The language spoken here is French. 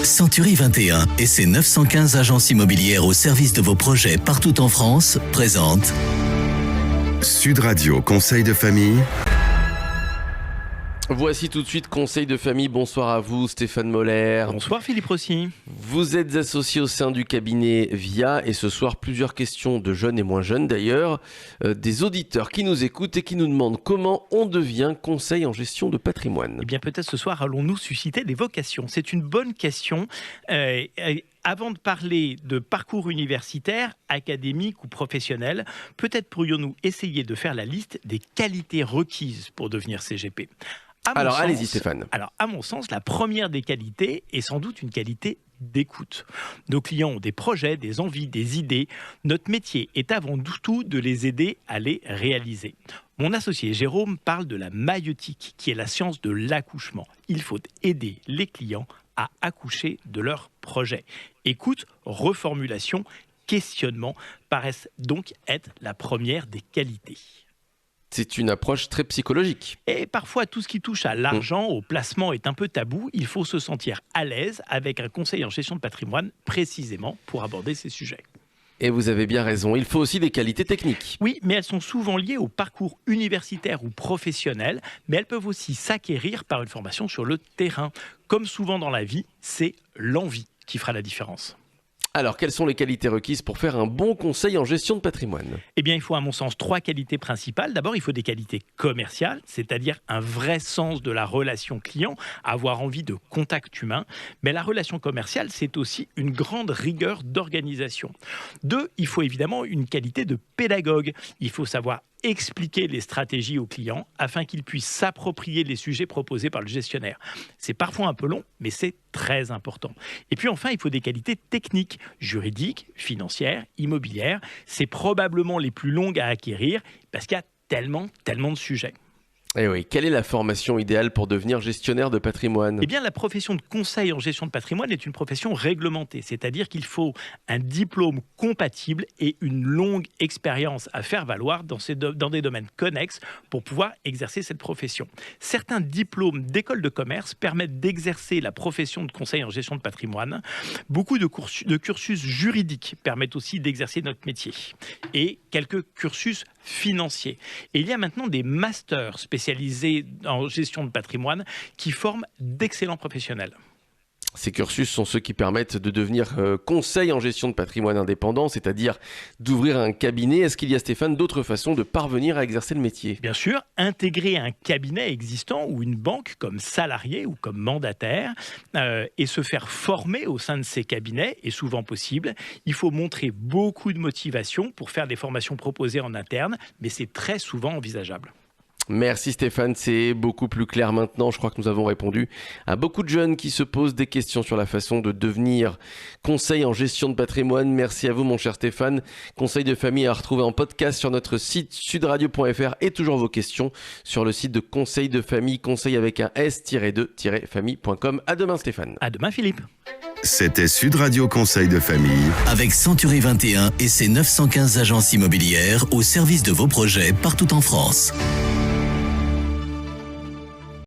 Century 21 et ses 915 agences immobilières au service de vos projets partout en France présentent Sud Radio Conseil de famille. Voici tout de suite Conseil de famille. Bonsoir à vous, Stéphane Moller. Bonsoir Philippe Rossi. Vous êtes associé au sein du cabinet VIA et ce soir plusieurs questions de jeunes et moins jeunes d'ailleurs, des auditeurs qui nous écoutent et qui nous demandent comment on devient conseil en gestion de patrimoine. Eh bien peut-être ce soir allons-nous susciter des vocations. C'est une bonne question. Avant de parler de parcours universitaire, académique ou professionnel, peut-être pourrions-nous essayer de faire la liste des qualités requises pour devenir CGP. Allez-y Stéphane. Alors, à mon sens, la première des qualités est sans doute une qualité d'écoute. Nos clients ont des projets, des envies, des idées. Notre métier est avant tout de les aider à les réaliser. Mon associé Jérôme parle de la maïeutique, qui est la science de l'accouchement. Il faut aider les clients à accoucher de leurs projets. Écoute, reformulation, questionnement paraissent donc être la première des qualités. C'est une approche très psychologique. Et parfois, tout ce qui touche à l'argent, au placement est un peu tabou. Il faut se sentir à l'aise avec un conseil en gestion de patrimoine, précisément pour aborder ces sujets. Et vous avez bien raison, il faut aussi des qualités techniques. Oui, mais elles sont souvent liées au parcours universitaire ou professionnel, mais elles peuvent aussi s'acquérir par une formation sur le terrain. Comme souvent dans la vie, c'est l'envie qui fera la différence. Alors, quelles sont les qualités requises pour faire un bon conseil en gestion de patrimoine ? Eh bien, il faut à mon sens 3 qualités principales. D'abord, il faut des qualités commerciales, c'est-à-dire un vrai sens de la relation client, avoir envie de contact humain. Mais la relation commerciale, c'est aussi une grande rigueur d'organisation. 2, il faut évidemment une qualité de pédagogue. Il faut savoir expliquer les stratégies aux clients afin qu'ils puissent s'approprier les sujets proposés par le gestionnaire. C'est parfois un peu long, mais c'est très important. Et puis enfin, il faut des qualités techniques, juridiques, financières, immobilières. C'est probablement les plus longues à acquérir parce qu'il y a tellement de sujets. Eh oui, quelle est la formation idéale pour devenir gestionnaire de patrimoine ? Eh bien, la profession de conseil en gestion de patrimoine est une profession réglementée, c'est-à-dire qu'il faut un diplôme compatible et une longue expérience à faire valoir dans des domaines connexes pour pouvoir exercer cette profession. Certains diplômes d'école de commerce permettent d'exercer la profession de conseil en gestion de patrimoine. Beaucoup de cursus juridiques permettent aussi d'exercer notre métier. Et quelques cursus financiers. Et il y a maintenant des masters spécialisés en gestion de patrimoine qui forment d'excellents professionnels. Ces cursus sont ceux qui permettent de devenir conseil en gestion de patrimoine indépendant, c'est-à-dire d'ouvrir un cabinet. Est-ce qu'il y a, Stéphane, d'autres façons de parvenir à exercer le métier ? Bien sûr, intégrer un cabinet existant ou une banque comme salarié ou comme mandataire et se faire former au sein de ces cabinets est souvent possible. Il faut montrer beaucoup de motivation pour faire des formations proposées en interne, mais c'est très souvent envisageable. Merci Stéphane, c'est beaucoup plus clair maintenant. Je crois que nous avons répondu à beaucoup de jeunes qui se posent des questions sur la façon de devenir conseil en gestion de patrimoine. Merci à vous mon cher Stéphane. Conseil de famille à retrouver en podcast sur notre site sudradio.fr et toujours vos questions sur le site de Conseil de famille, conseil avec un s-2-famille.com. À demain Stéphane. À demain Philippe. C'était Sud Radio Conseil de famille. avec Century 21 et ses 915 agences immobilières au service de vos projets partout en France.